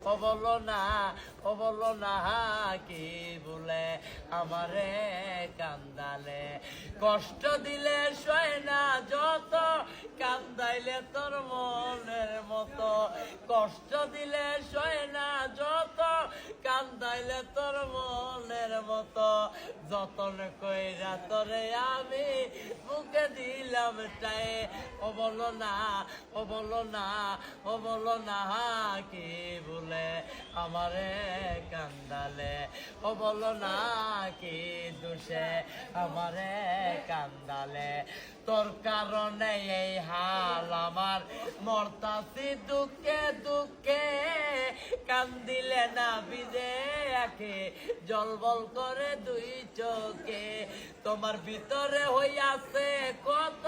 ও বলো না কি বলে আমারে কান্দালে, কষ্ট দিলে সয় না যত, কান্দাইলে তোর মনের মতো, কষ্ট দিলে সয় না যত, কান্দাইলে তোর মনের মতো, যতন কইরা তোরে আমি বুকে দিলাম টাই। ও বলো না কি বলে আমারে কান্দালে, ও বলো না কি দোষে আমারে কান্দালে, তোর কারণে এই হাল আমার, মরতাছি দুঃখে দুঃখে, কান্দিলে না বিদে আঁখে, জলবল করে দুই চোখে, তোমার ভিতরে হইয়াছে কত,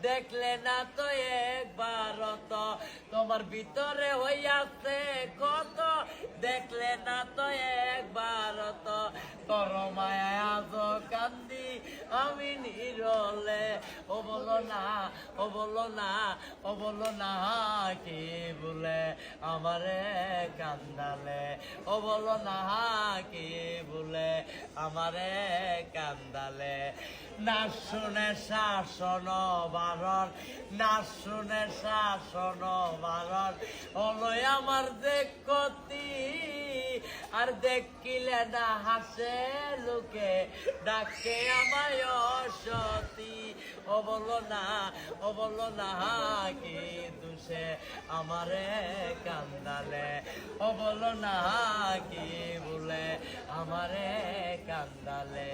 দেখলে না তো একবার তো, তোমার ভিতরে হইয়াছে কত, দেখলে না তো একবার তো, তোর মায়া আজ কান্দি আমি নিরলে। ও বলো না কি বলে আমারে কান্দালে, ও বলো না কি বলে আমারে কান্দালে, না শুনে শাসন বারণ, না শুনে শাসন বারণ, হলো আমার যে ক্ষতি, আর দেখিলে না হাসে লোকে, ডাকে আমায় অসতী। ও বলো না কি দোষে আমারে কান্দালে, ও বলো না কি বলে আমারে কান্দালে।